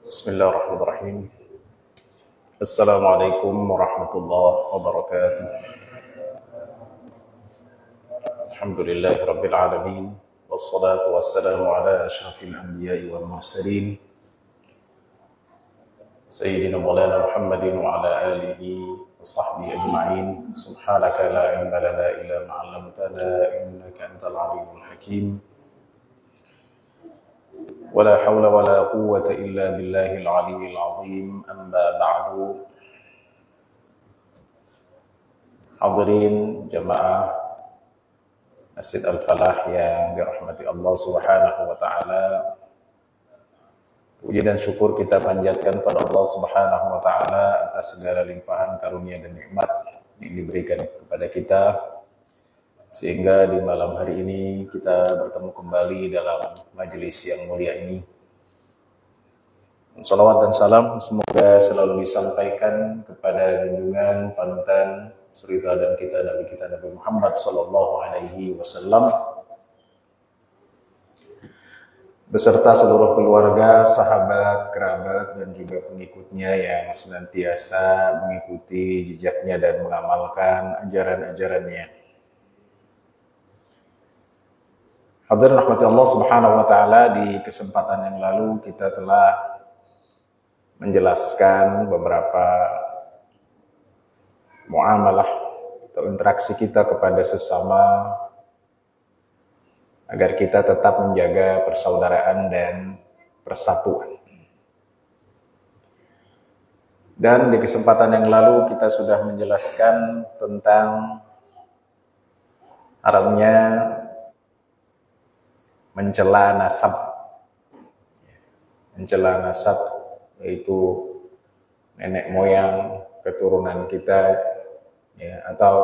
Bismillahirrahmanirrahim. Assalamualaikum warahmatullahi wabarakatuh. Alhamdulillahi rabbil alamin. Wassalatu wassalamu ala asyrafil anbiya'i wal mursalin. Sayyidina Maulana Muhammadin wa ala alihi wa sahbihi ajma'in. Subhanaka la ilma lana illa ma 'allamtana innaka antal alimul hakim. ولا حول ولا قوة إلا بالله العلي العظيم أما بعد. Hadirin jamaah Masjid Al-Falah yang dirahmati Allah Subhanahu wa taala. Puji dan syukur kita panjatkan pada Allah Subhanahu wa taala atas segala limpahan karunia dan nikmat yang diberikan kepada kita, sehingga di malam hari ini kita bertemu kembali dalam majelis yang mulia ini. Salawat dan salam semoga selalu disampaikan kepada junjungan panutan suri teladan kita Nabi Muhammad sallallahu alaihi wasallam beserta seluruh keluarga, sahabat, kerabat dan juga pengikutnya yang senantiasa mengikuti jejaknya dan mengamalkan ajaran-ajarannya. Hadirin rahmati Allah Subhanahu wa taala, di kesempatan yang lalu kita telah menjelaskan beberapa muamalah atau interaksi kita kepada sesama agar kita tetap menjaga persaudaraan dan persatuan. Dan di kesempatan yang lalu kita sudah menjelaskan tentang haramnya mencela nasab. Mencela nasab yaitu nenek moyang keturunan kita, ya, atau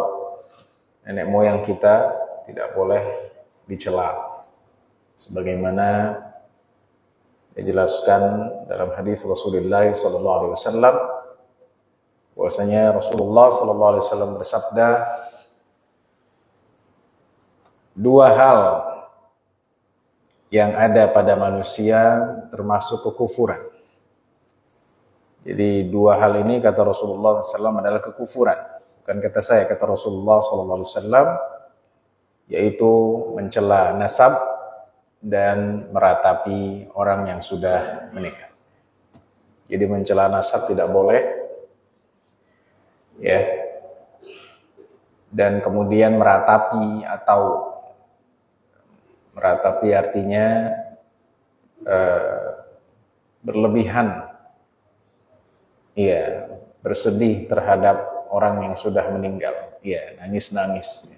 nenek moyang kita tidak boleh dicela. Sebagaimana dijelaskan dalam hadis Rasulullah sallallahu alaihi wasallam, bahwasanya Rasulullah sallallahu alaihi wasallam bersabda, dua hal yang ada pada manusia termasuk kekufuran. Jadi dua hal ini kata Rasulullah SAW adalah kekufuran. Bukan kata saya, kata Rasulullah SAW, yaitu mencela nasab dan meratapi orang yang sudah meninggal. Jadi mencela nasab tidak boleh, ya. Dan kemudian meratapi atau meratapi artinya berlebihan, ya, bersedih terhadap orang yang sudah meninggal, ya, nangis-nangis.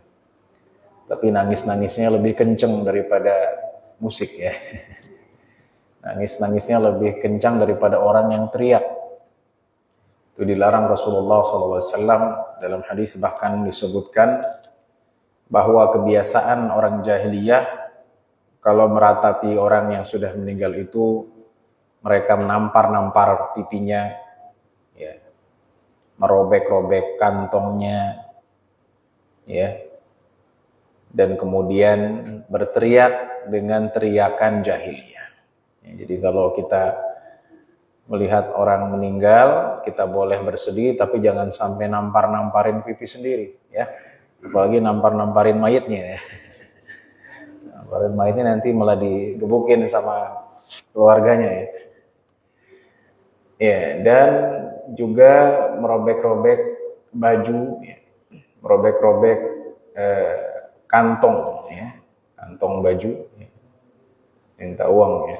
Tapi nangis-nangisnya lebih kencang daripada musik, ya. Nangis-nangisnya lebih kencang daripada orang yang teriak. Itu dilarang Rasulullah SAW. Dalam hadis bahkan disebutkan bahwa kebiasaan orang jahiliyah kalau meratapi orang yang sudah meninggal itu, mereka menampar-nampar pipinya, ya, merobek-robek kantongnya, ya, dan kemudian berteriak dengan teriakan jahiliyah. Ya, jadi kalau kita melihat orang meninggal, kita boleh bersedih, tapi jangan sampai nampar-namparin pipi sendiri, ya, apalagi nampar-namparin mayitnya, ya. Namparin mayitnya nanti malah digebukin sama keluarganya, ya. Ya, dan juga merobek-robek baju, ya, merobek-robek kantong, ya, kantong baju, ya, minta uang, ya.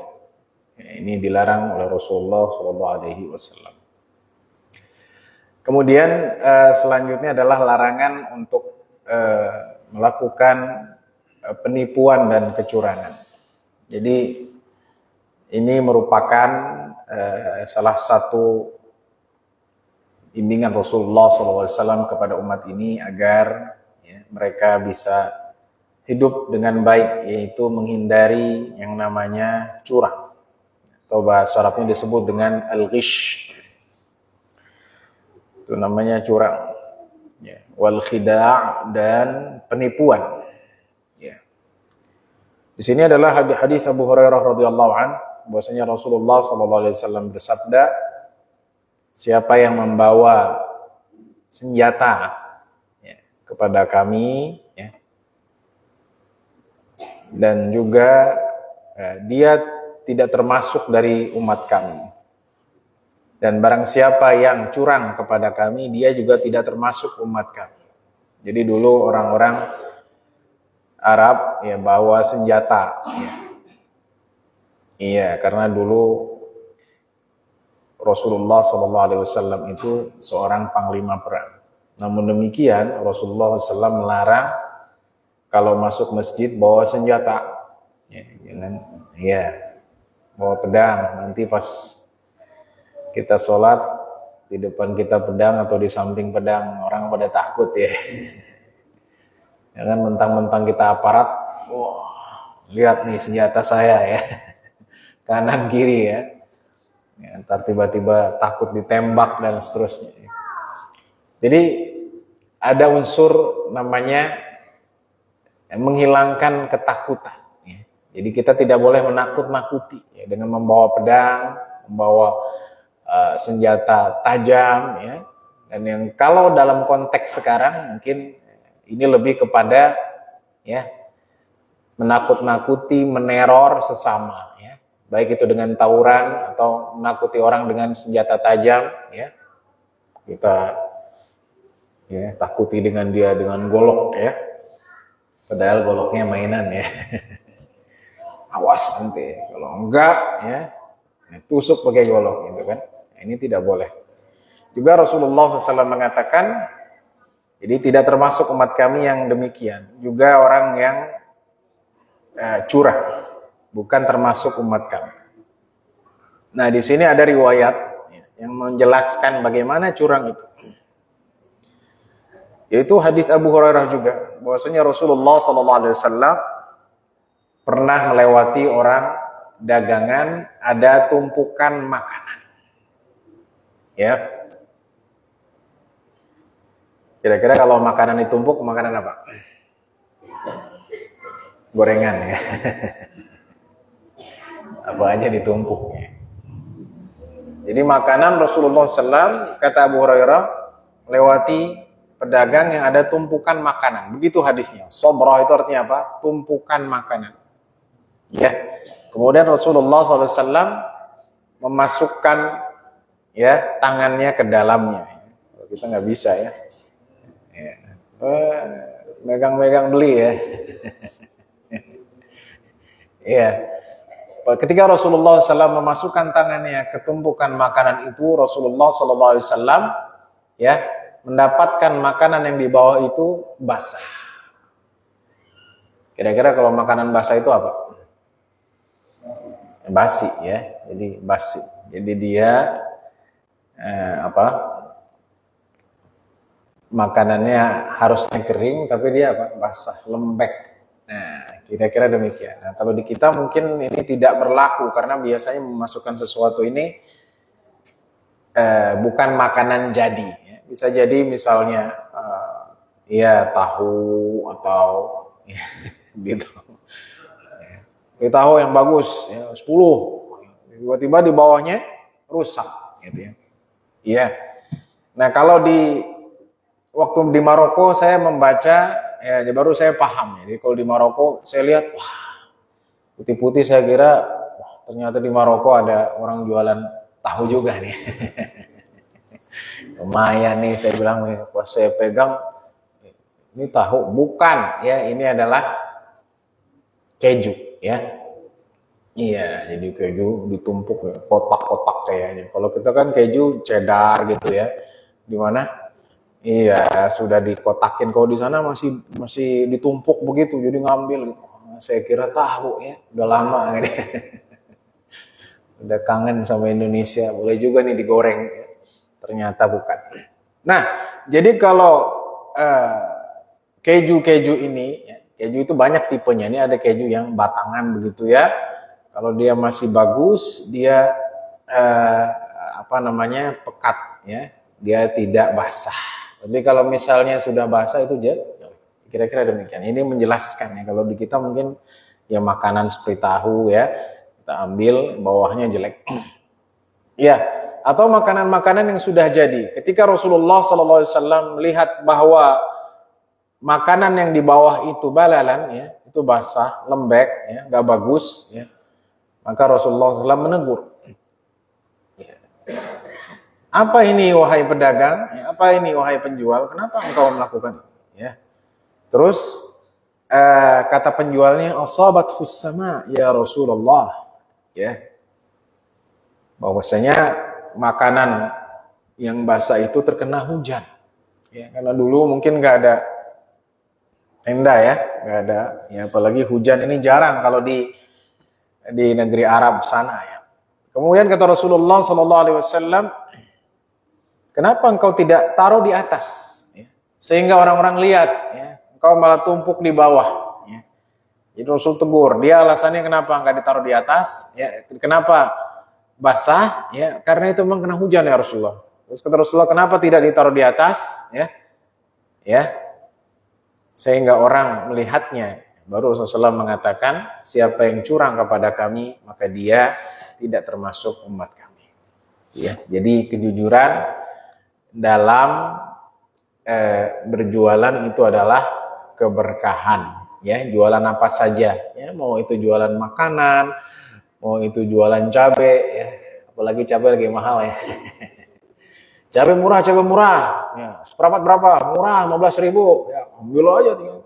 Ya, ini dilarang oleh Rasulullah SAW. Kemudian selanjutnya adalah larangan untuk melakukan penipuan dan kecurangan. Jadi ini merupakan salah satu bimbingan Rasulullah SAW kepada umat ini agar, ya, mereka bisa hidup dengan baik, yaitu menghindari yang namanya curang, atau bahasa Arabnya disebut dengan al-ghish. Itu namanya curang, ya, wal khida' dan penipuan. Di sini adalah hadis Abu Hurairah radhiyallahu an bahwasanya Rasulullah SAW bersabda, siapa yang membawa senjata ya, kepada kami ya, dan juga dia tidak termasuk dari umat kami, dan barang siapa yang curang kepada kami, dia juga tidak termasuk umat kami. Jadi dulu orang-orang Arab ya bawa senjata ya. Iya, karena dulu Rasulullah SAW itu seorang panglima perang. Namun demikian Rasulullah SAW melarang kalau masuk masjid bawa senjata, ya, jangan, ya, bawa pedang. Nanti pas kita sholat di depan kita pedang atau di samping pedang, orang pada takut ya. Jangan mentang-mentang kita aparat, wah, lihat nih senjata saya ya, kanan kiri ya. Ya, ntar tiba-tiba takut ditembak dan seterusnya. Jadi ada unsur namanya menghilangkan ketakutan. Ya. Jadi kita tidak boleh menakut-nakuti ya, dengan membawa pedang, membawa senjata tajam. Ya. Dan yang kalau dalam konteks sekarang mungkin ini lebih kepada ya menakut-nakuti, meneror sesama. Ya. Baik itu dengan tawuran atau menakuti orang dengan senjata tajam, ya. Kita ya takuti dengan dia dengan golok ya. Padahal goloknya mainan ya. Awas nanti kalau enggak ya tusuk pakai golok gitu kan. Nah, ini tidak boleh. Juga Rasulullah SAW mengatakan, jadi tidak termasuk umat kami yang demikian. Juga orang yang curang. Bukan termasuk umat kami. Nah, di sini ada riwayat yang menjelaskan bagaimana curang itu. Yaitu hadis Abu Hurairah juga, bahwasanya Rasulullah SAW pernah melewati orang dagangan, ada tumpukan makanan. Ya. Kira-kira kalau makanan ditumpuk, makanan apa? Gorengan ya. Apa aja ditumpuk ya. Jadi makanan Rasulullah SAW, kata Abu Hurairah, lewati pedagang yang ada tumpukan makanan. Begitu hadisnya. Sobrah itu artinya apa? Tumpukan makanan. Ya. Kemudian Rasulullah SAW memasukkan ya tangannya ke dalamnya. Kita nggak bisa ya. Megang-megang beli ya. Iya. Ketika Rasulullah SAW memasukkan tangannya ke tumpukan makanan itu, Rasulullah SAW ya mendapatkan makanan yang di bawah itu basah. Kira-kira kalau makanan basah itu apa? Basi ya. Jadi basi. Jadi dia makanannya harusnya kering, tapi dia apa? Basah, lembek. Nah, kira-kira demikian. Nah, kalau di kita mungkin ini tidak berlaku karena biasanya memasukkan sesuatu ini bukan makanan jadi. Ya. Bisa jadi misalnya ya tahu atau ya, gitu. Ini tahu yang bagus, ya, 10. Tiba-tiba di bawahnya rusak, gitu ya. Iya. Nah, kalau waktu di Maroko saya membaca, ya baru saya paham. Jadi kalau di Maroko saya lihat, wah, putih-putih, saya kira, wah, ternyata di Maroko ada orang jualan tahu juga nih. Lumayan nih, saya bilang, pas saya pegang, ini tahu, bukan, ya ini adalah keju, ya. Iya, jadi keju ditumpuk ya, kotak-kotak kayaknya. Kalau kita kan keju cheddar gitu ya, di mana? Iya, sudah dikotakin. Kalau di sana masih ditumpuk begitu, jadi ngambil gitu. Saya kira tahu ya, udah lama gitu. Udah kangen sama Indonesia, boleh juga nih digoreng. Ternyata bukan. Nah, jadi kalau keju-keju ini, ya, keju itu banyak tipenya. Ini ada keju yang batangan begitu ya. Kalau dia masih bagus, dia pekat ya, dia tidak basah. Jadi kalau misalnya sudah basah itu kira-kira demikian. Ini menjelaskan ya, kalau di kita mungkin ya makanan seperti tahu ya, kita ambil bawahnya jelek. Ya, atau makanan-makanan yang sudah jadi. Ketika Rasulullah SAW melihat bahwa makanan yang di bawah itu balalan, ya, itu basah, lembek, ya, nggak bagus, ya, maka Rasulullah SAW menegur. Ya. Apa ini wahai pedagang? Ya, apa ini wahai penjual? Kenapa engkau melakukan ini? Ya. Terus kata penjualnya, asabat fussama ya Rasulullah. Ya. Bahwasanya makanan yang basah itu terkena hujan. Ya, karena dulu mungkin nggak ada tenda, ya, nggak ada. Ya, apalagi hujan ini jarang kalau di negeri Arab sana, ya. Kemudian kata Rasulullah SAW, kenapa engkau tidak taruh di atas, ya, sehingga orang-orang lihat, ya, engkau malah tumpuk di bawah. Ya. Jadi Rasul tegur. Dia alasannya kenapa nggak ditaruh di atas? Ya, kenapa basah? Ya, karena itu memang kena hujan ya Rasulullah. Terus kata Rasulullah, kenapa tidak ditaruh di atas? Ya, ya, sehingga orang melihatnya. Baru Rasulullah mengatakan, siapa yang curang kepada kami, maka dia tidak termasuk umat kami. Ya, jadi kejujuran dalam berjualan itu adalah keberkahan. Ya, jualan apa saja. Ya, mau itu jualan makanan, mau itu jualan cabai, ya, apalagi cabai lagi mahal, ya. Cabai murah, ya, seperempat berapa? Murah, 15.000, ya, ambil aja tinggal.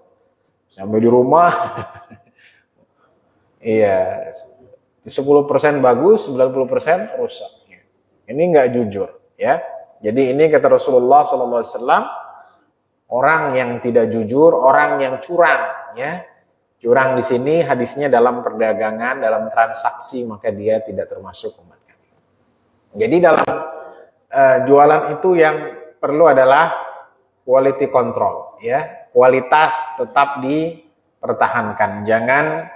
Sampai di rumah, iya, 10% bagus, 90% rusak. Ini nggak jujur, ya. Jadi ini kata Rasulullah SAW, orang yang tidak jujur, orang yang curang, ya. Curang di sini hadisnya dalam perdagangan, dalam transaksi, maka dia tidak termasuk umat kami. Jadi dalam jualan itu yang perlu adalah quality control, ya. Kualitas tetap dipertahankan. Jangan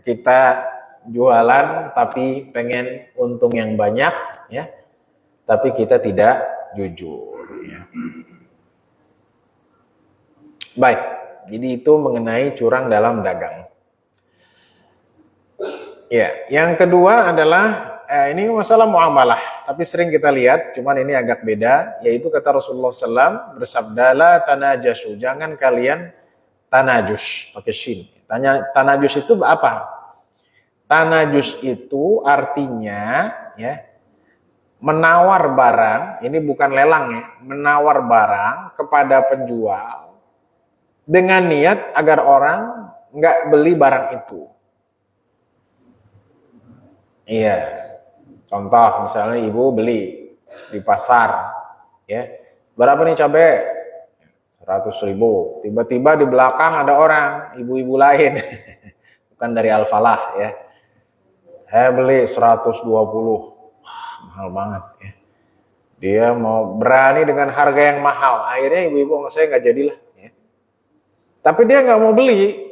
kita jualan tapi pengen untung yang banyak, ya. Tapi kita tidak jujur, ya. Baik. Jadi itu mengenai curang dalam dagang. Ya, yang kedua adalah ini masalah muamalah, tapi sering kita lihat, cuman ini agak beda, yaitu kata Rasulullah SAW bersabda, la tanajasu, jangan kalian tanajus, pakai shin. Tanajus itu apa? Tanajus itu artinya, ya, menawar barang, ini bukan lelang, ya, menawar barang kepada penjual dengan niat agar orang nggak beli barang itu. Iya, contoh misalnya ibu beli di pasar, ya, berapa nih cabai? 100.000. Tiba-tiba di belakang ada orang, ibu-ibu lain, bukan dari Al-Falah, ya. Saya beli 120, mahal banget, ya. Dia mau berani dengan harga yang mahal, akhirnya ibu-ibu saya nggak jadilah. Tapi dia nggak mau beli,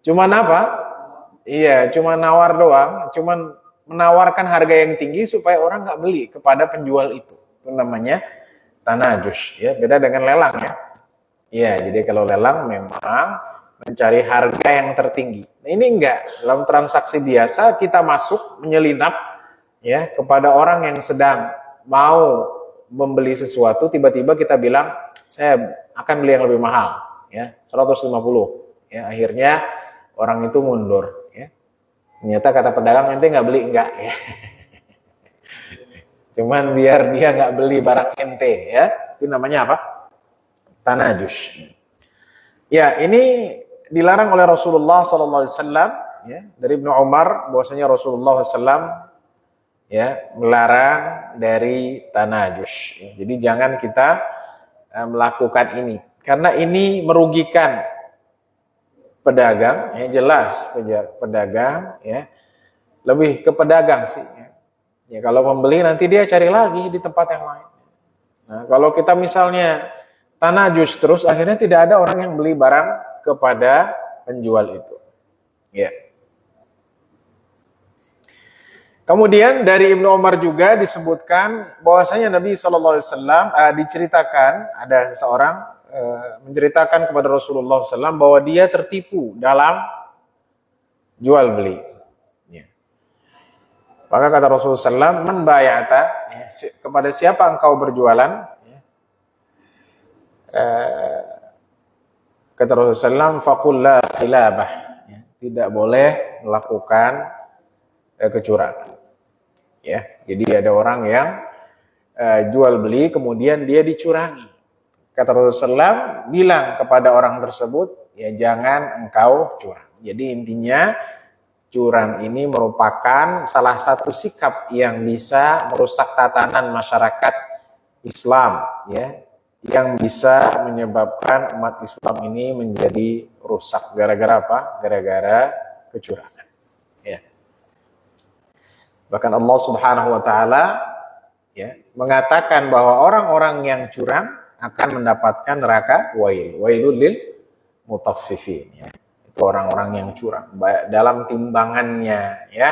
cuman apa? Iya, cuma nawar doang, cuman menawarkan harga yang tinggi supaya orang nggak beli kepada penjual itu. Itu namanya tanajus, ya, beda dengan lelang, ya. Iya, jadi kalau lelang memang mencari harga yang tertinggi. Nah, ini enggak, dalam transaksi biasa kita masuk menyelinap, ya, kepada orang yang sedang mau membeli sesuatu, tiba-tiba kita bilang saya akan beli yang lebih mahal. Ya, 150, ya, akhirnya orang itu mundur, ya. Ternyata kata pedagang, ente nggak beli, enggak, ya. Cuman biar dia nggak beli barang ente, ya. Itu namanya apa? Tanajus. Ya, ini dilarang oleh Rasulullah SAW, ya, dari Ibnu Umar, bahwasanya Rasulullah SAW, ya, melarang dari tanajus. Jadi jangan kita melakukan ini. Karena ini merugikan pedagang, ya, jelas pedagang, ya, lebih ke pedagang sih, ya. Ya, kalau membeli nanti dia cari lagi di tempat yang lain. Nah, kalau kita misalnya tanajus terus, akhirnya tidak ada orang yang beli barang kepada penjual itu, ya. Kemudian dari Ibnu Umar juga disebutkan bahwasanya Nabi SAW diceritakan ada seseorang menceritakan kepada Rasulullah SAW bahwa dia tertipu dalam jual beli. Ya. Maka kata Rasulullah SAW, man bayata, ya, kepada siapa engkau berjualan, ya, kata Rasulullah SAW, faqul la khilabah, ya, tidak boleh melakukan kecurangan. Ya, jadi ada orang yang jual beli kemudian dia dicurangi. Kata Rasulullah SAW, bilang kepada orang tersebut, ya jangan engkau curang. Jadi intinya curang ini merupakan salah satu sikap yang bisa merusak tatanan masyarakat Islam, ya, yang bisa menyebabkan umat Islam ini menjadi rusak. Gara-gara apa? Gara-gara kecurangan. Ya. Bahkan Allah Subhanahu wa taala, ya, mengatakan bahwa orang-orang yang curang akan mendapatkan neraka wailul lil mutaffifin, ya. Itu orang-orang yang curang dalam timbangannya, ya.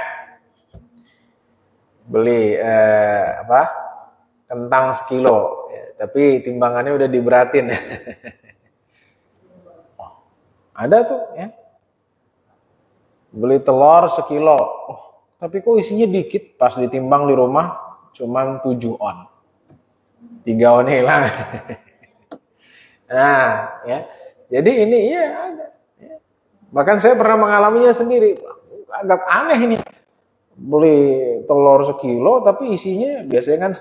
Beli kentang sekilo, ya, tapi timbangannya udah diberatin. Ada tuh, ya. Beli telur sekilo, tapi kok isinya dikit, pas ditimbang di rumah cuman 7 on. 3 on hilang. Nah, ya. Jadi ini ya ada. Ya. Bahkan saya pernah mengalaminya sendiri. Agak aneh ini. Beli telur sekilo tapi isinya biasanya kan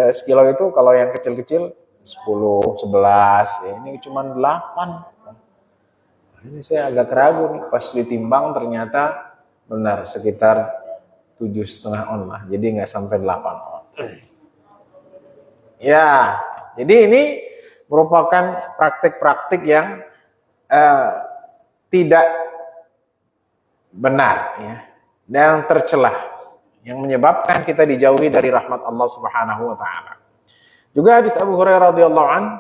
sekilo itu kalau yang kecil-kecil 10, 11, ya, ini cuma 8. Ini saya agak ragu nih, pas ditimbang ternyata benar sekitar 7,5 on lah, jadi nggak sampai 8 on. Ya, jadi ini merupakan praktik-praktik yang tidak benar, ya, dan tercelah, yang menyebabkan kita dijauhi dari rahmat Allah Subhanahu wa taala. Juga hadis Abu Hurairah radhiyallahu an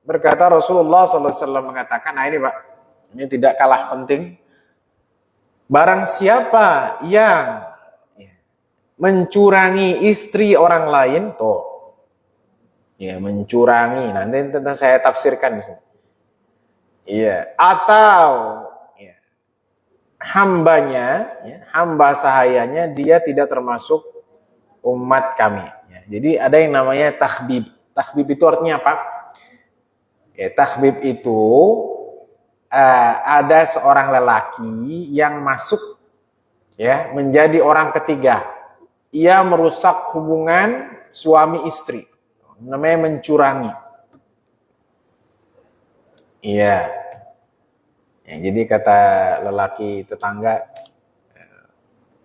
berkata, Rasulullah SAW mengatakan, nah ini Pak, ini tidak kalah penting. Barang siapa yang mencurangi istri orang lain, tuh, ya, mencurangi, nanti saya tafsirkan di sini. Iya, atau ya, hambanya, ya, hamba sahayanya dia tidak termasuk umat kami. Ya, jadi ada yang namanya takhbib. Takhbib itu artinya apa? Ya, takhbib itu ada seorang lelaki yang masuk, ya, menjadi orang ketiga. Ia merusak hubungan suami istri. Namanya mencurangi. Iya. Ya, jadi kata lelaki tetangga,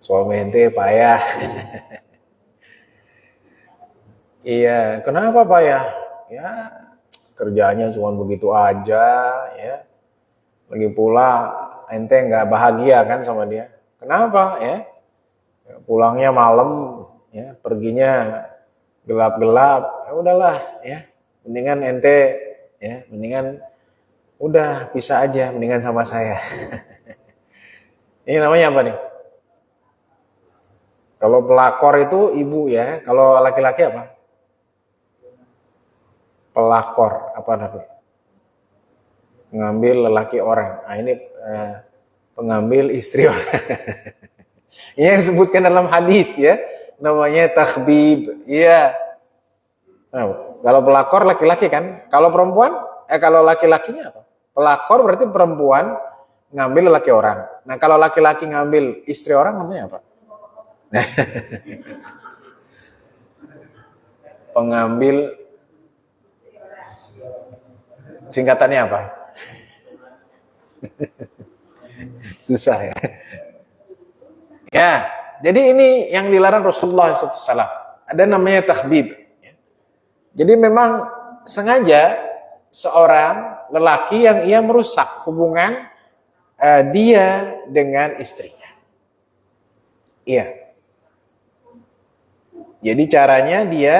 suami ente payah. Iya, kenapa payah? Ya, kerjanya cuma begitu aja, ya. Lagi pula ente nggak bahagia kan sama dia. Kenapa, ya? Pulangnya malam, ya, perginya gelap-gelap. Ya udahlah, ya. Mendingan ente, ya, mendingan udah pisah aja, mendingan sama saya. Ini namanya apa nih? Kalau pelakor itu ibu, ya. Kalau laki-laki apa? Pelakor, apa namanya? Mengambil lelaki orang. Nah, ini pengambil istri orang. Ini yang disebutkan dalam hadis, ya. Namanya takhbib. Iya. Nah, kalau pelakor laki-laki kan. Kalau perempuan, kalau laki-lakinya apa? Pelakor berarti perempuan ngambil laki orang. Nah, kalau laki-laki ngambil istri orang namanya apa? Pengambil, singkatannya apa? Susah, ya. Ya, jadi ini yang dilarang Rasulullah SAW. Ada namanya takhbib. Jadi memang sengaja seorang lelaki yang ia merusak hubungan dia dengan istrinya. Iya. Jadi caranya dia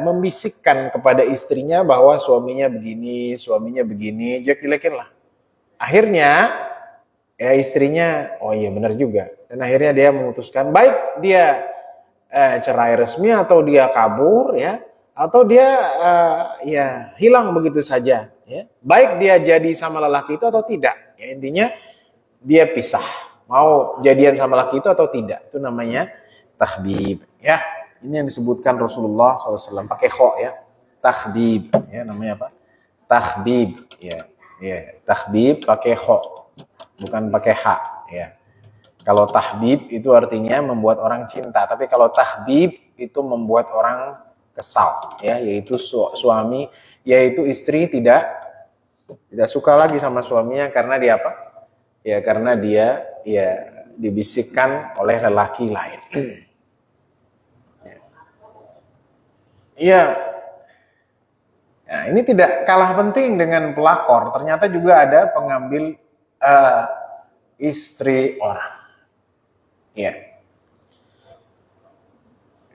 membisikkan kepada istrinya bahwa suaminya begini, jelek-jelekin lah. Akhirnya ya istrinya, oh iya benar juga. Dan akhirnya dia memutuskan, baik dia cerai resmi atau dia kabur, ya, atau dia ya hilang begitu saja, ya. Baik dia jadi sama lelaki itu atau tidak. Ya, intinya dia pisah. Mau jadian sama lelaki itu atau tidak. Itu namanya tahbib. Ya, ini yang disebutkan Rasulullah SAW pakai kho ya, tahbib. Ya, namanya apa? Tahbib. Ya, ya, tahbib pakai kho, bukan pakai ha. Ya. Kalau tahbib itu artinya membuat orang cinta, tapi kalau tahbib itu membuat orang kesal, ya, yaitu suami, yaitu istri tidak suka lagi sama suaminya karena dia apa? Ya karena dia ya dibisikkan oleh lelaki lain. Iya. Nah, ini tidak kalah penting dengan pelakor. Ternyata juga ada pengambil istri orang. Ya.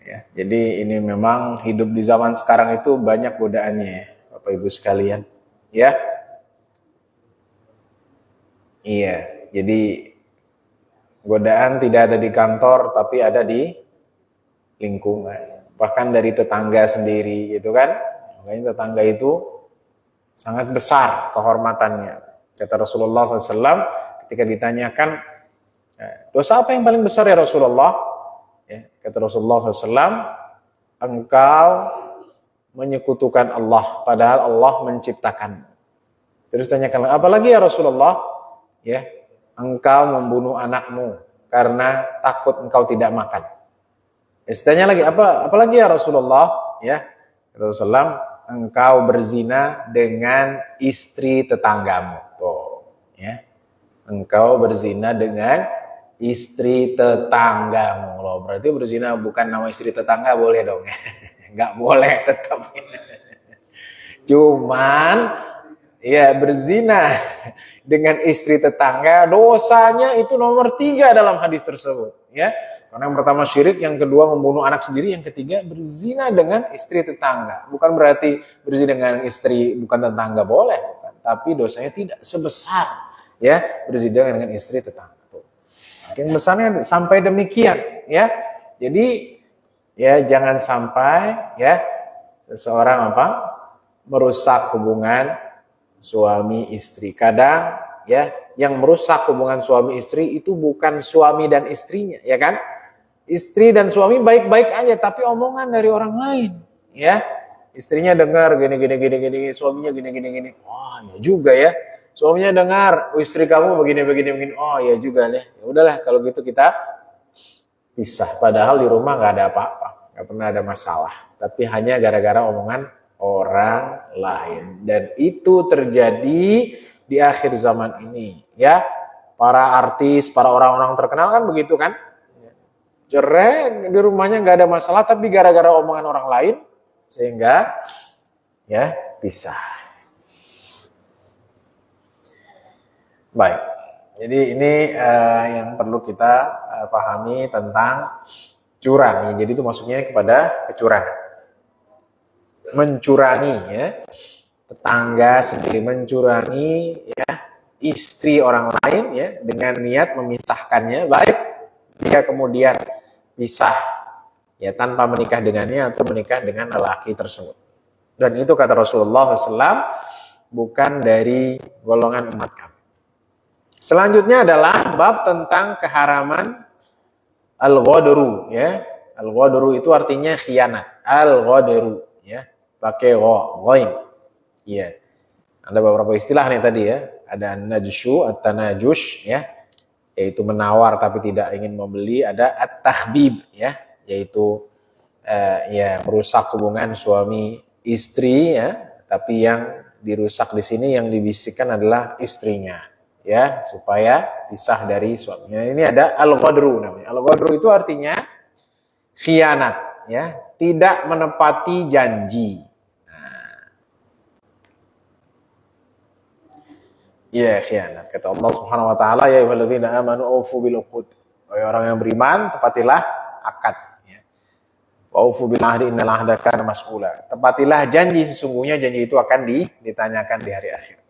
Ya, jadi ini memang hidup di zaman sekarang itu banyak godaannya ya, Bapak Ibu sekalian. Ya. Iya, jadi godaan tidak ada di kantor tapi ada di lingkungan. Bahkan dari tetangga sendiri gitu kan. Makanya tetangga itu sangat besar kehormatannya. Kata Rasulullah SAW ketika ditanyakan, dosa apa yang paling besar ya Rasulullah? Ya, kata Rasulullah SAW, engkau menyekutukan Allah padahal Allah menciptakan. Terus tanyakan, apa lagi ya Rasulullah? Ya, engkau membunuh anakmu karena takut engkau tidak makan. Tanya lagi, apa lagi ya Rasulullah? Ya, kata Rasulullah, engkau berzina dengan istri tetanggamu. Tuh, ya. Engkau berzina dengan istri tetanggamu. Loh, berarti berzina bukan nama istri tetangga boleh dong. Enggak boleh tetap. Cuman ya berzina dengan istri tetangga dosanya itu nomor 3 dalam hadis tersebut, ya. Karena yang pertama syirik, yang kedua membunuh anak sendiri, yang ketiga berzina dengan istri tetangga. Bukan berarti berzina dengan istri bukan tetangga boleh, bukan. Tapi dosanya tidak sebesar ya berzina dengan istri tetangga. Tuh. Saking besarnya sampai demikian, ya. Jadi ya jangan sampai ya seseorang merusak hubungan suami istri. Kadang ya yang merusak hubungan suami istri itu bukan suami dan istrinya, ya kan? Istri dan suami baik-baik aja tapi omongan dari orang lain, ya. Istrinya dengar gini, suaminya gini. Oh, ya juga ya. Suaminya dengar, istri kamu begini. Oh, ya juga deh. Ya udahlah kalau gitu kita pisah. Padahal di rumah enggak ada apa-apa, enggak pernah ada masalah. Tapi hanya gara-gara omongan orang lain. Dan itu terjadi di akhir zaman ini, ya. Para artis, para orang-orang terkenal kan begitu kan? Cerai di rumahnya nggak ada masalah, tapi gara-gara omongan orang lain sehingga ya pisah. Baik. Jadi ini yang perlu kita pahami tentang curang. Jadi itu maksudnya kepada kecurangan. Mencurangi ya, tetangga sendiri mencurangi ya istri orang lain ya dengan niat memisahkannya, baik dia kemudian pisah ya tanpa menikah dengannya atau menikah dengan lelaki tersebut. Dan itu kata Rasulullah SAW bukan dari golongan umat kami. Selanjutnya adalah bab tentang keharaman al-ghadru ya. Al-ghadru itu artinya khianat. Al-ghadru ya. Pakai ghain. Iya. Ada beberapa istilah nih tadi ya. Ada najshu, at-tanajush ya, yaitu menawar tapi tidak ingin membeli. Ada at-tahbib ya, yaitu ya merusak hubungan suami istri ya, tapi yang dirusak di sini yang dibisikkan adalah istrinya ya, supaya pisah dari suaminya. Ini ada al-ghadru namanya. Al-ghadru itu artinya khianat ya, tidak menepati janji. Ya, khianat. Kata Allah Subhanahu wa taala, ya ayyuhalladzina amanu aufu bil uqud. Wahai orang yang beriman, tepatilah akad ya. Wa aufu bil ahdi innal ahda kana mas'ula. Tepatilah janji, sesungguhnya janji itu akan ditanyakan di hari akhir.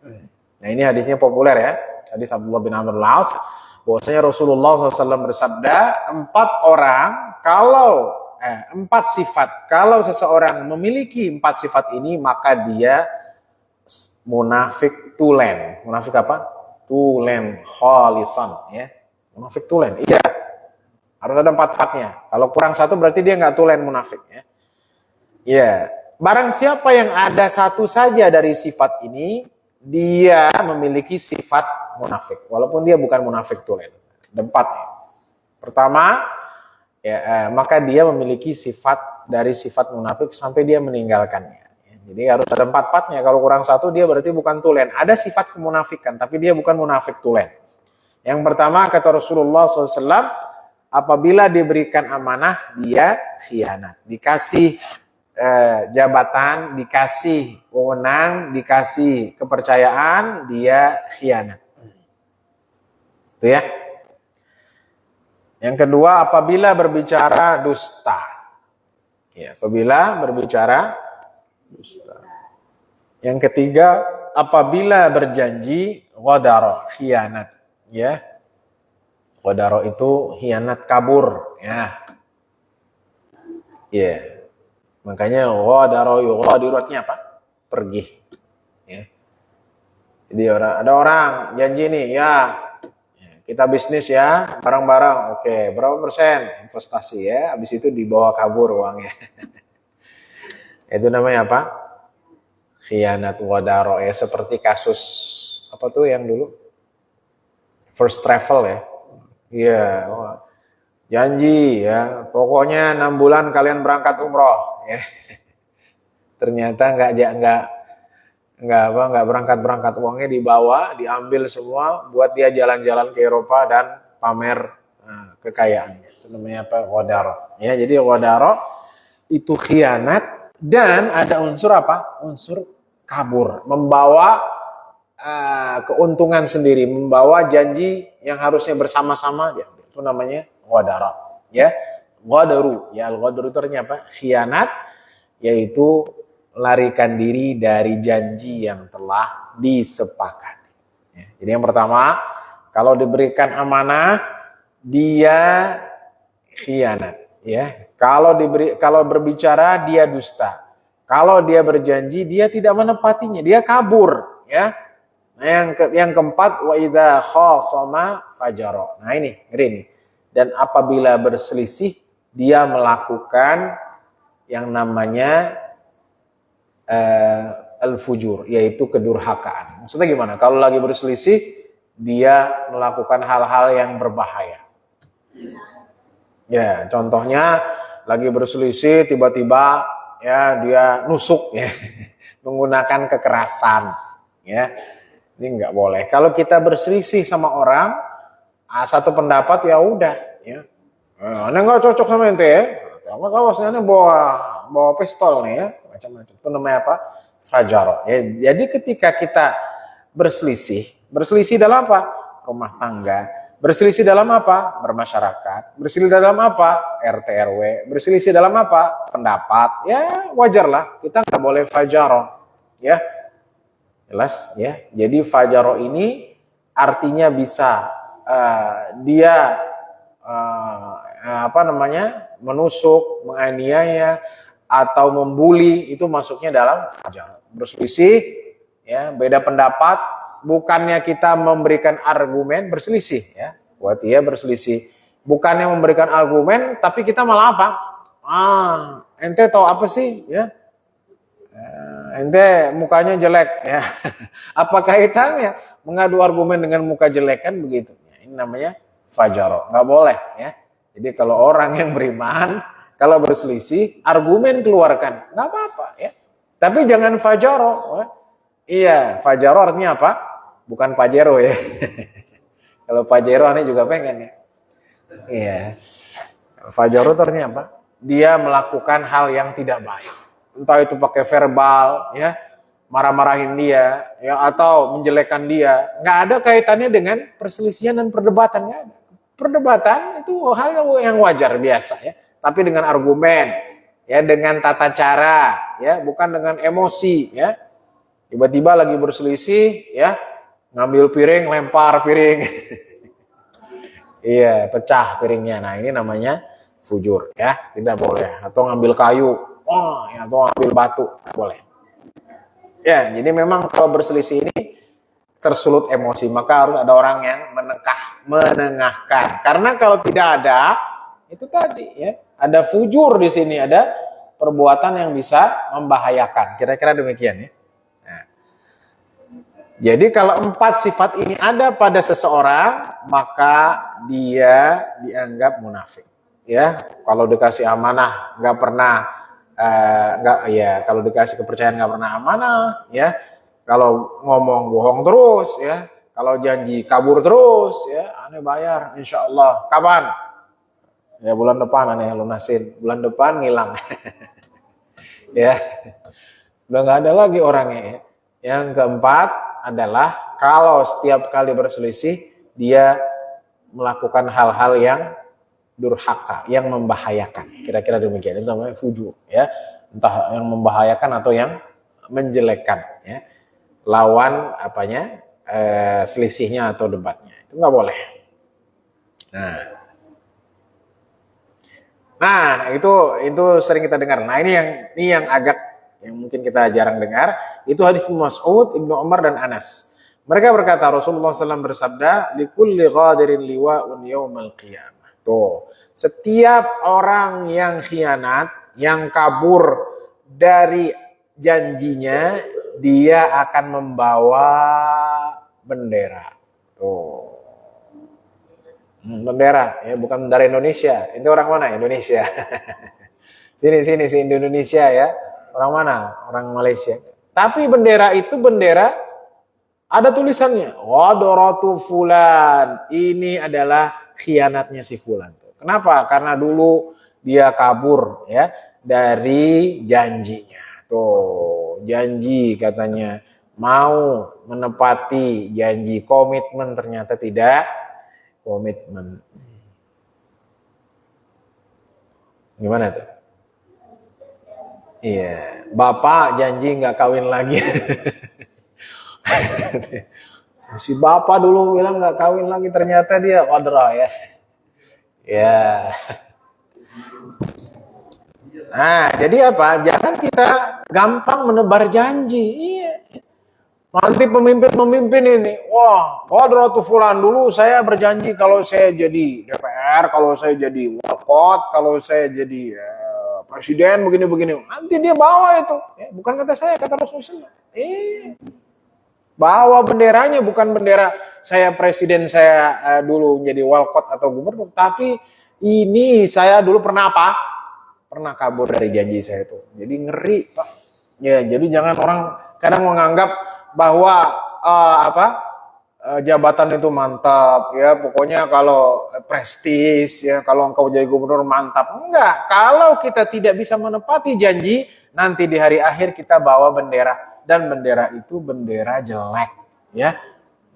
Nah, ini hadisnya populer ya. Hadis Abdullah bin Amr al-As, bahwasanya Rasulullah SAW bersabda, 4 sifat. Kalau seseorang memiliki 4 sifat ini, maka dia munafik tulen. Munafik apa? Tulen khalisan ya. Munafik tulen. Iya. Harus ada 4-4-nya. Kalau kurang satu berarti dia nggak tulen munafik. Ya. Ya, barang siapa yang ada satu saja dari sifat ini, dia memiliki sifat munafik. Walaupun dia bukan munafik tulen. Ada 4 ya. Pertama, ya, maka dia memiliki sifat dari sifat munafik sampai dia meninggalkannya. Ya, jadi harus ada 4-4-nya. Kalau kurang satu dia berarti bukan tulen. Ada sifat kemunafikan, tapi dia bukan munafik tulen. Yang pertama kata Rasulullah SAW, apabila diberikan amanah, dia khianat. Dikasih jabatan, dikasih wewenang, dikasih kepercayaan, dia khianat. Itu ya. Yang kedua, apabila berbicara dusta. Ya, apabila berbicara dusta. Yang ketiga, apabila berjanji ghadara, khianat. Ya. Ghadara itu khianat, kabur, ya. Ya. Makanya ghadara yughadiru artinya apa? Pergi. Ya. Jadi ada orang janji nih, ya kita bisnis ya, bareng-bareng. Oke, berapa persen investasi ya? Habis itu dibawa kabur uangnya. Itu namanya apa? Khianat ghadara ya, seperti kasus apa tuh yang dulu? First Travel ya. Iya, janji ya, pokoknya 6 bulan kalian berangkat umroh ya. Ternyata nggak berangkat, uangnya dibawa, diambil semua buat dia jalan-jalan ke Eropa dan pamer kekayaannya. Itu namanya apa? Ghadara. Ya, jadi ghadara itu khianat dan ada unsur apa? Unsur kabur, membawa keuntungan sendiri, membawa janji yang harusnya bersama-sama diambil. Itu namanya ghadara. Ya, ghadaru. Ya, al-ghadaru itu artinya apa? Khianat, yaitu larikan diri dari janji yang telah disepakati. Ya, jadi yang pertama, kalau diberikan amanah, dia khianat. Ya, kalau berbicara dia dusta. Kalau dia berjanji dia tidak menepatinya, dia kabur. Ya. Nah, yang keempat, wa idza khasama fajara. Nah ini, ngeri nih. Dan apabila berselisih, dia melakukan yang namanya al-fujur, yaitu kedurhakaan. Maksudnya gimana? Kalau lagi berselisih, dia melakukan hal-hal yang berbahaya. Ya, contohnya lagi berselisih, tiba-tiba ya dia nusuk ya, menggunakan kekerasan. Ya, ini nggak boleh. Kalau kita berselisih sama orang, satu pendapat ya udah. Ya, ane nggak cocok sama ente ya. Kamu kawasnya bawa pistol nih ya. Macam-macam. Itu namanya apa? Fajar. Ya, jadi ketika kita berselisih dalam apa? Rumah tangga. Berselisih dalam apa? Bermasyarakat. Berselisih dalam apa? RT RW. Berselisih dalam apa? Pendapat. Ya wajarlah. Kita nggak boleh fajar. Ya, jelas ya. Jadi fajar ini artinya bisa dia menusuk, menganiaya, atau membuli, itu masuknya dalam fajar. Berselisih, ya, beda pendapat, bukannya kita memberikan argumen, berselisih, ya, buat dia berselisih, bukannya memberikan argumen, tapi kita malah apa? Ente tahu apa sih, ya? Ente mukanya jelek, ya. Apa kaitannya mengadu argumen dengan muka jelek, kan begitu? Ya, ini namanya fajar, nggak boleh, ya. Jadi kalau orang yang beriman, kalau berselisih, argumen keluarkan, nggak apa-apa ya. Tapi jangan fajaro. Iya, fajaro artinya apa? Bukan pajero ya. Kalau pajero aneh juga pengen ya. Iya. Fajaro artinya apa? Dia melakukan hal yang tidak baik. Entah itu pakai verbal, ya, marah-marahin dia, ya, atau menjelekkan dia. Nggak ada kaitannya dengan perselisihan dan perdebatan, nggak ada. Perdebatan itu hal yang wajar biasa ya. Tapi dengan argumen, ya, dengan tata cara, ya, bukan dengan emosi, ya. Tiba-tiba lagi berselisih, ya, ngambil piring, lempar piring, iya, pecah piringnya. Nah ini namanya fujur, ya, tidak boleh. Atau ngambil kayu, ya, atau ngambil batu, boleh. Ya, jadi memang kalau berselisih ini tersulut emosi, maka harus ada orang yang menengahkan. Karena kalau tidak ada, itu tadi ya. Ada fujur di sini, ada perbuatan yang bisa membahayakan. Kira-kira demikian ya. Nah, jadi kalau 4 sifat ini ada pada seseorang, maka dia dianggap munafik. Ya, kalau dikasih amanah nggak pernah kalau dikasih kepercayaan nggak pernah amanah, ya. Kalau ngomong bohong terus, ya. Kalau janji kabur terus, ya. Aneh bayar, insya Allah. Kapan? Ya bulan depan aneh lunasin. Bulan depan ngilang. Ya, udah nggak ada lagi orangnya. Ya. Yang keempat adalah kalau setiap kali berselisih dia melakukan hal-hal yang durhaka, yang membahayakan. Kira-kira demikian. Itu namanya fujur, ya. Entah yang membahayakan atau yang menjelekkan, ya. Lawan selisihnya atau debatnya. Itu nggak boleh. Nah, itu sering kita dengar. Nah, ini yang yang mungkin kita jarang dengar. Itu hadis Mas'ud, Ibnu Umar dan Anas. Mereka berkata, Rasulullah SAW bersabda, likulli ghadirin liwa'un yawmal qiyamah. Tuh, setiap orang yang khianat, yang kabur dari janjinya, dia akan membawa bendera. Tuh. Bendera, ya, bukan bendera Indonesia. Itu orang mana? Indonesia. Sini Indonesia ya. Orang mana? Orang Malaysia. Tapi bendera itu bendera ada tulisannya. Wadaratu fulan. Ini adalah khianatnya si fulan. Kenapa? Karena dulu dia kabur ya dari janjinya. Tuh, janji katanya mau menepati janji, komitmen ternyata tidak komitmen. Gimana tuh? Iya, bapak janji nggak kawin lagi. Si bapak dulu bilang nggak kawin lagi, ternyata dia qadrah ya. Ya. Nah, jadi apa? Jangan kita gampang menebar janji. Iya. Nanti pemimpin ini, wah, qadratu fulan, dulu saya berjanji kalau saya jadi DPR, kalau saya jadi wakot, kalau saya jadi presiden, begini-begini. Nanti dia bawa itu. Ya, bukan kata saya, kata Rasulullah. Bawa benderanya, bukan bendera saya presiden, saya dulu jadi wakot atau gubernur. Tapi ini saya dulu pernah apa? Pernah kabur dari janji saya itu. Jadi ngeri, Pak. Ya, jadi jangan orang kadang menganggap bahwa jabatan itu mantap ya, pokoknya kalau prestis ya, kalau engkau jadi gubernur mantap. Enggak, kalau kita tidak bisa menepati janji, nanti di hari akhir kita bawa bendera, dan bendera itu bendera jelek ya.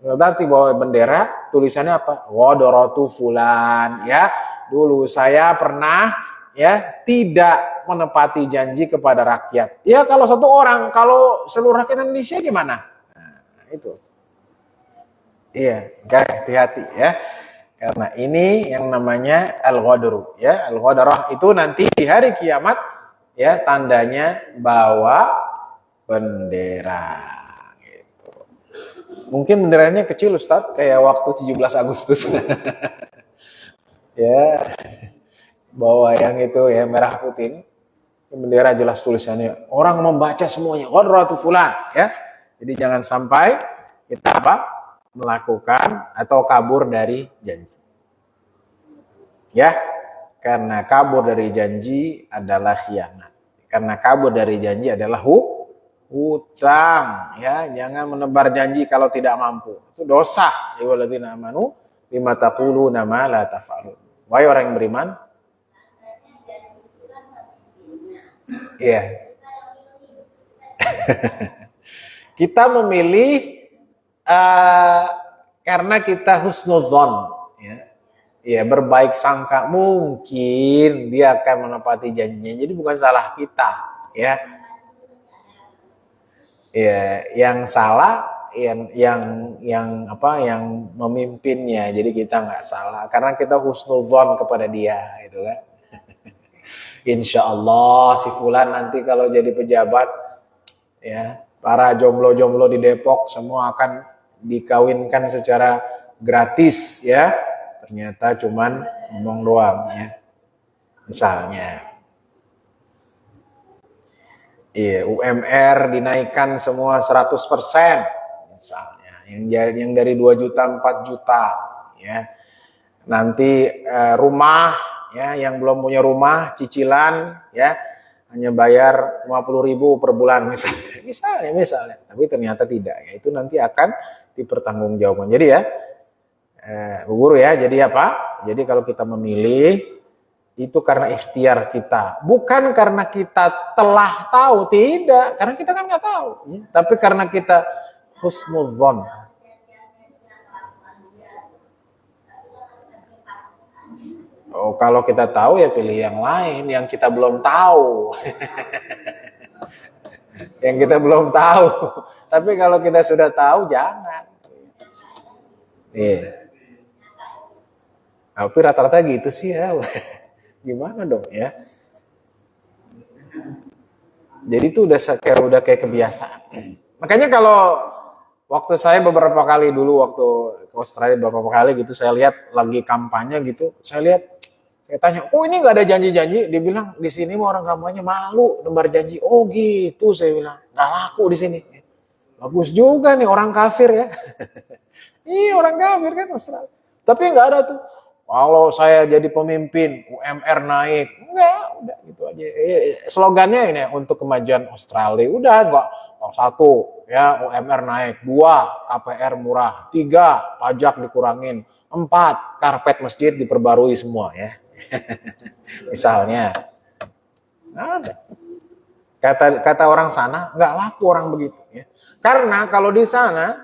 Berarti bawa bendera tulisannya apa? Wadaratu fulan ya. Dulu saya pernah ya tidak menepati janji kepada rakyat. Ya kalau satu orang, kalau seluruh rakyat Indonesia gimana? Nah, itu. Iya, hati-hati ya. Karena ini yang namanya al-ghadru ya. Al-ghadrah itu nanti di hari kiamat ya, tandanya bawa bendera gitu. Mungkin benderanya kecil Ustaz, kayak waktu 17 Agustus. Ya. Bawa yang itu ya, merah putih. Bendera jelas tulisannya. Orang membaca semuanya. Qadratu fulan ya. Jadi jangan sampai kita melakukan atau kabur dari janji. Ya. Karena kabur dari janji adalah khianat. Karena kabur dari janji adalah hutang ya. Jangan menebar janji kalau tidak mampu. Itu dosa. Ya walladzina amanu lima taquluna ma la taf'alun. Wahai orang yang beriman, iya. Kita memilih karena kita husnuzon, ya. Ya, berbaik sangka mungkin dia akan menepati janjinya. Jadi bukan salah kita, ya. Ya, yang salah yang memimpinnya. Jadi kita nggak salah karena kita husnuzon kepada dia, gitu kan. Insya Allah si fulan nanti kalau jadi pejabat ya, para jomblo-jomblo di Depok semua akan dikawinkan secara gratis ya. Ternyata cuman ngomong doang ya. Misalnya, UMR dinaikkan semua 100%, misalnya. Yang dari 2 juta 4 juta, ya. Nanti rumah, ya, yang belum punya rumah, cicilan, ya, hanya bayar 50.000 per bulan misalnya. Tapi ternyata tidak, ya, itu nanti akan dipertanggungjawabkan. Jadi ya, Bu Guru ya, jadi apa? Jadi kalau kita memilih itu karena ikhtiar kita, bukan karena kita telah tahu, tidak, karena kita kan nggak tahu, ya. Tapi karena kita husnudzon. Oh, kalau kita tahu ya pilih yang lain, yang kita belum tahu. Yang kita belum tahu. Tapi kalau kita sudah tahu, jangan. Tapi rata-rata gitu sih ya. Gimana dong ya? Jadi itu udah kayak kebiasaan. Makanya kalau waktu saya beberapa kali dulu waktu ke Australia beberapa kali gitu, saya lihat lagi kampanye gitu, saya tanya, oh ini nggak ada janji-janji? Dia bilang di sini mau orang kampanye malu nebar janji. Oh gitu, saya bilang nggak laku di sini. Bagus juga nih orang kafir ya. Iya orang kafir kan Australia. Tapi nggak ada tuh. Kalau saya jadi pemimpin, UMR naik. Enggak, udah gitu aja. Slogannya ini untuk kemajuan Australia. Udah enggak. 1, ya UMR naik. 2, KPR murah. 3, pajak dikurangin. 4, karpet masjid diperbarui semua ya. Misalnya. Ada. Kata orang sana, enggak laku orang begitu ya. Karena kalau di sana,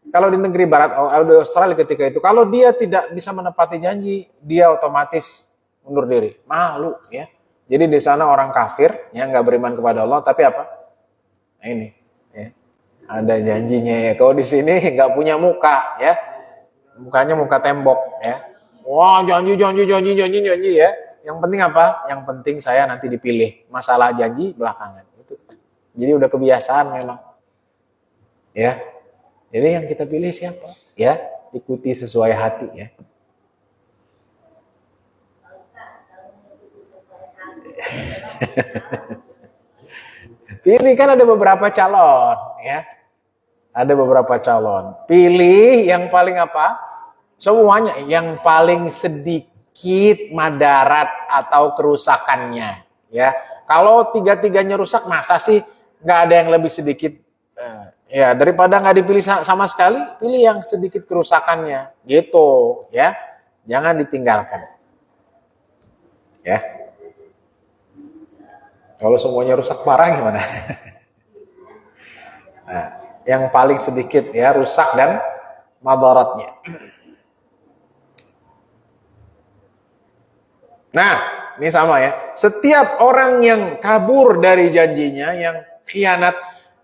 kalau di negeri barat, di Australia ketika itu, kalau dia tidak bisa menepati janji, dia otomatis mundur diri, malu ya. Jadi di sana orang kafir yang nggak beriman kepada Allah, tapi apa? Nah ini, ya. Ada janjinya ya. Kalau di sini nggak punya muka ya, mukanya muka tembok ya. Wah janji ya. Yang penting apa? Yang penting saya nanti dipilih. Masalah janji belakangan. Itu. Jadi udah kebiasaan memang, ya. Jadi yang kita pilih siapa? Ya, ikuti sesuai hati ya. Pilih kan ada beberapa calon ya. Ada beberapa calon. Pilih yang paling apa? Semuanya yang paling sedikit madarat atau kerusakannya ya. Kalau tiga-tiganya rusak masa sih nggak ada yang lebih sedikit. Ya, daripada nggak dipilih sama sekali, pilih yang sedikit kerusakannya, gitu, ya. Jangan ditinggalkan, ya. Kalau semuanya rusak parah gimana? Nah, yang paling sedikit ya rusak dan madaratnya. Nah, ini sama ya. Setiap orang yang kabur dari janjinya, yang khianat,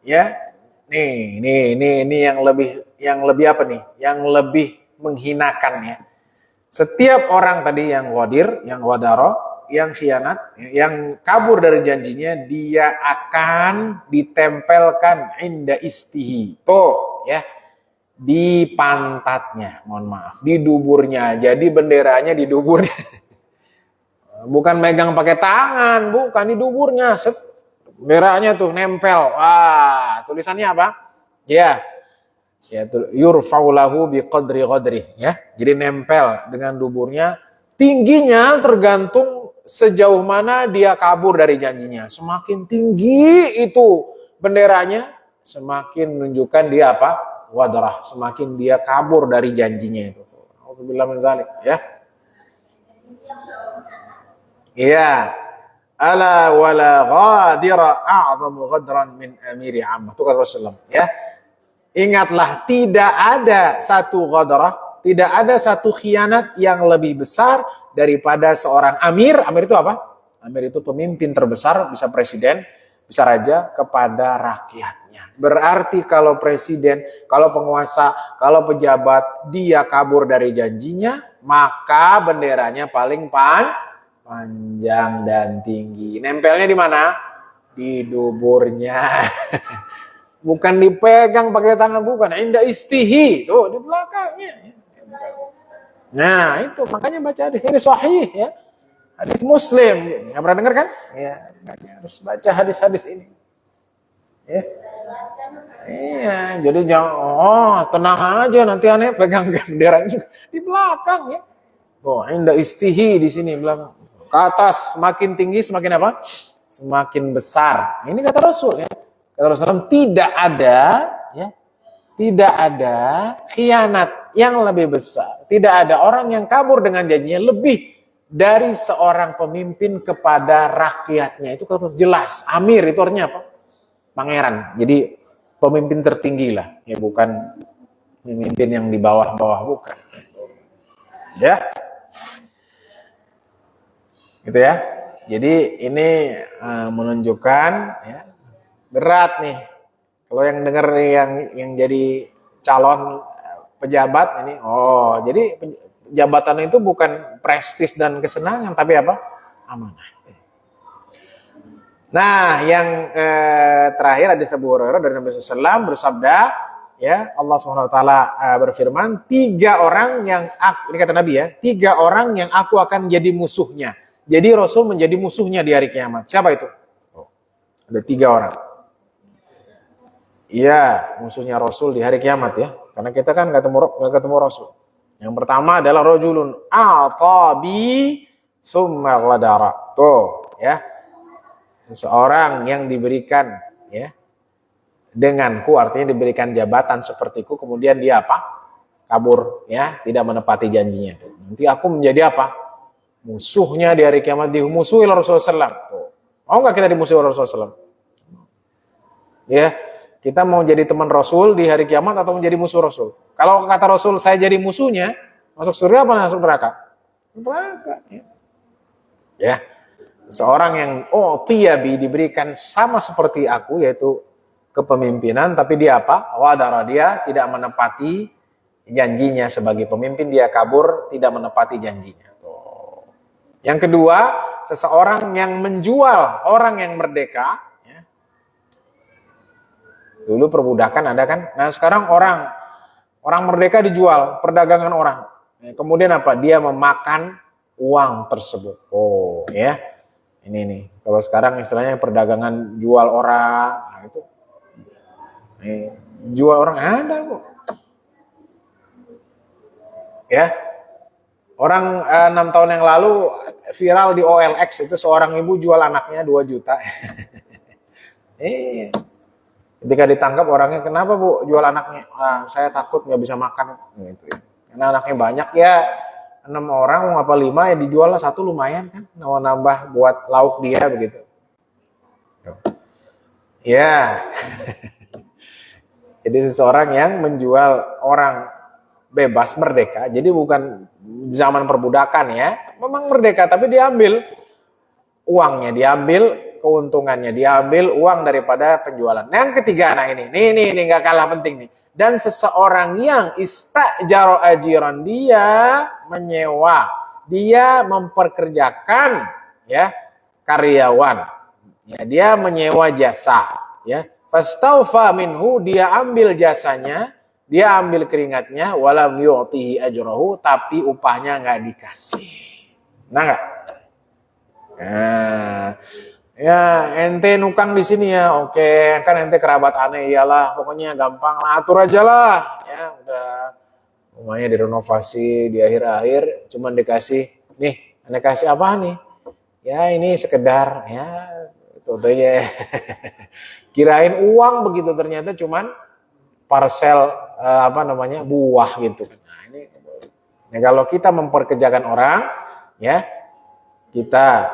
ya. Nih yang lebih apa nih? Yang lebih menghinakan ya. Setiap orang tadi yang wadir, yang wadaro, yang khianat, yang kabur dari janjinya, dia akan ditempelkan inda istihi. Tuh, ya. Di pantatnya, mohon maaf, di duburnya. Jadi benderanya di duburnya. Bukan megang pakai tangan, bukan di duburnya. Benderanya tuh nempel. Wah, tulisannya apa? Ya yurfa'u lahu biqadri qadri ya. Jadi nempel dengan duburnya. Tingginya tergantung sejauh mana dia kabur dari janjinya. Semakin tinggi itu benderanya, semakin menunjukkan dia apa? Wadrah, semakin dia kabur dari janjinya itu. Alhamdulillah min dzalik ya. Iya. Ala wala ghadira a'zamu ghadran min amiri ammah. Itu kan Rasulullah ya. Ingatlah tidak ada satu ghadrah, tidak ada satu khianat yang lebih besar daripada seorang amir. Amir itu apa? Amir itu pemimpin terbesar, bisa presiden, bisa raja kepada rakyatnya. Berarti kalau presiden, kalau penguasa, kalau pejabat dia kabur dari janjinya, maka benderanya paling panjang dan tinggi. Nempelnya di mana? Di duburnya. Bukan dipegang pakai tangan, bukan. Indah istihi. Tuh, di belakangnya. Nah, itu. Makanya baca hadis ini sahih ya. Hadis Muslim. Nggak pernah dengar kan? Ya, harus baca hadis-hadis ini. Ya. Iya, jadi jangan, tenang aja nanti aneh pegang bendera di belakang ya. Oh, indah istihi di sini belakang. Ke atas semakin tinggi semakin apa? Semakin besar. Ini kata Rasul ya. Kata Rasulullah tidak ada ya, tidak ada khianat yang lebih besar. Tidak ada orang yang kabur dengan janjinya lebih dari seorang pemimpin kepada rakyatnya. Itu kan jelas. Amir itu artinya apa? Pangeran. Jadi pemimpin tertinggi lah. Ya bukan pemimpin yang di bawah-bawah, bukan. Ya. Gitu ya. Jadi ini menunjukkan ya, berat nih. Kalau yang dengar yang jadi calon pejabat ini, oh jadi jabatan itu bukan prestis dan kesenangan, tapi apa? Amanah. Nah, yang terakhir hadis Abu Hurairah dari Nabi SAW bersabda, ya Allah SWT berfirman, 3 orang yang ini kata Nabi ya, 3 orang yang aku akan jadi musuhnya. Jadi Rasul menjadi musuhnya di hari kiamat. Siapa itu? Oh, ada 3 orang. Iya, musuhnya Rasul di hari kiamat ya. Karena kita kan nggak ketemu Rasul. Yang pertama adalah rajulun atabi summa ghadara. Tuh, ya. Seseorang yang diberikan ya denganku, artinya diberikan jabatan sepertiku, kemudian dia apa? Kabur ya, tidak menepati janjinya. Nanti aku menjadi apa? Musuhnya di hari kiamat, dimusuhi oleh Rasulullah SAW. Mau nggak kita dimusuhi oleh Rasulullah SAW? Ya, kita mau jadi teman Rasul di hari kiamat atau menjadi musuh Rasul? Kalau kata Rasul saya jadi musuhnya, masuk surga apa masuk neraka? Neraka. Ya. Seorang yang tiyabi diberikan sama seperti aku, yaitu kepemimpinan, tapi dia apa? Wadara, dia tidak menepati janjinya sebagai pemimpin, dia kabur, tidak menepati janjinya. Yang kedua, seseorang yang menjual orang yang merdeka. Ya. Dulu perbudakan ada kan? Nah sekarang orang merdeka dijual, perdagangan orang. Ya, kemudian apa? Dia memakan uang tersebut. Oh ya, ini nih. Kalau sekarang istilahnya perdagangan jual orang, nah, itu jual orang ada kok. Ya. Orang 6 tahun yang lalu viral di OLX itu seorang ibu jual anaknya 2 juta. Ketika ditangkap orangnya, kenapa Bu jual anaknya? Saya takut nggak bisa makan. Gitu. Karena anaknya banyak ya, 6 orang mau apa 5 ya dijual lah 1 lumayan kan. Nambah buat lauk dia begitu. Ya. Jadi seseorang yang menjual orang bebas merdeka, jadi bukan zaman perbudakan ya, memang merdeka tapi diambil uangnya, diambil keuntungannya, diambil uang daripada penjualan. Yang ketiga, nah ini nggak kalah penting nih. Dan seseorang yang istajaro ajiran, dia menyewa, dia memperkerjakan ya karyawan, ya dia menyewa jasa, ya fastaufa minhu, dia ambil jasanya. Dia ambil keringatnya, walam yu'tihi ajrahu, tapi upahnya nggak dikasih. Nah nggak? Nah, ya ente nukang di sini ya, oke, kan ente kerabat aneh, iyalah, pokoknya gampang, atur aja lah, ya udah, rumahnya direnovasi di akhir-akhir, cuman dikasih, nih, ane kasih apa nih? Ya ini sekedar, ya, tentunya, kirain uang begitu, ternyata cuman parcel buah gitu. Nah ini ya, kalau kita memperkerjakan orang ya, kita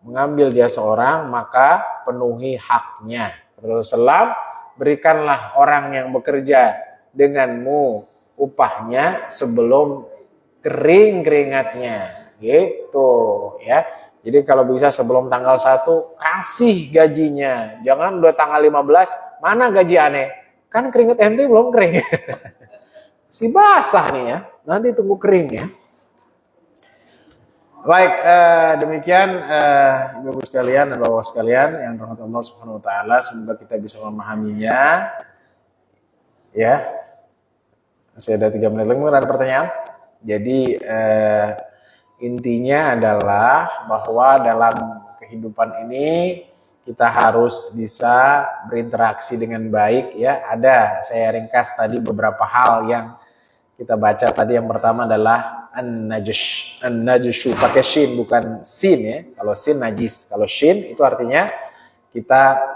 mengambil jasa orang, maka penuhi haknya. Rasulullah, berikanlah orang yang bekerja denganmu upahnya sebelum kering keringatnya gitu ya. Jadi kalau bisa sebelum tanggal 1 kasih gajinya, jangan udah tanggal 15 mana gaji aneh. Kan keringet ente belum kering. Si basah nih ya. Nanti tunggu kering ya. Baik, demikian Ibu-ibu sekalian dan Bapak sekalian yang dirahmati Allah Subhanahu wa taala, semoga kita bisa memahaminya. Ya. Masih ada 3 menit lagi, ada pertanyaan. Jadi Intinya adalah bahwa dalam kehidupan ini kita harus bisa berinteraksi dengan baik ya. Ada saya ringkas tadi beberapa hal yang kita baca tadi. Yang pertama adalah an-najshu pakai shin bukan sin ya. Kalau sin najis, kalau shin itu artinya kita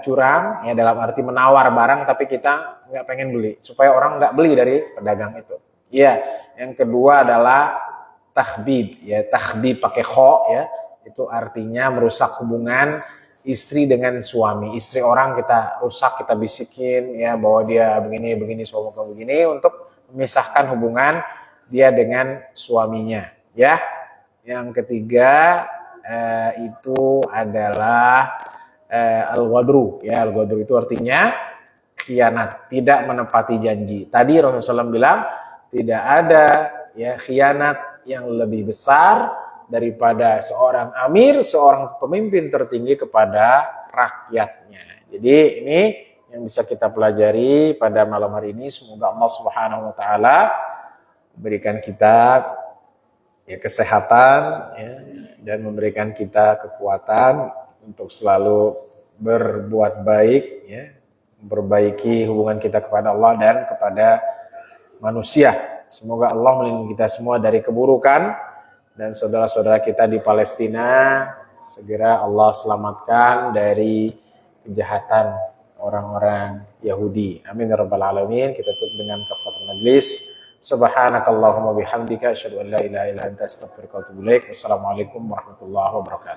curang ya, dalam arti menawar barang tapi kita nggak pengen beli, supaya orang nggak beli dari pedagang itu. Ya, yang kedua adalah tahbib ya, tahbib pakai kho ya, itu artinya merusak hubungan istri dengan suami. Istri orang kita rusak, kita bisikin ya bahwa dia begini suami kamu begini, untuk memisahkan hubungan dia dengan suaminya ya. Yang ketiga itu adalah al-ghadru ya. Al-ghadru itu artinya khianat, tidak menepati janji. Tadi Rasulullah SAW bilang tidak ada ya khianat yang lebih besar daripada seorang amir, seorang pemimpin tertinggi kepada rakyatnya. Jadi ini yang bisa kita pelajari pada malam hari ini. Semoga Allah Subhanahu wa taala memberikan kita ya kesehatan ya, dan memberikan kita kekuatan untuk selalu berbuat baik ya, memperbaiki hubungan kita kepada Allah dan kepada manusia. Semoga Allah melindungi kita semua dari keburukan, dan saudara-saudara kita di Palestina segera Allah selamatkan dari kejahatan orang-orang Yahudi. Amin ya rabbal alamin. Kita tutup dengan kafaratul majlis. Subhanakallahumma bihamdika asyhadu an la ilaha illa anta astaghfiruka wa atubu ilaik. Wassalamualaikum warahmatullahi wabarakatuh.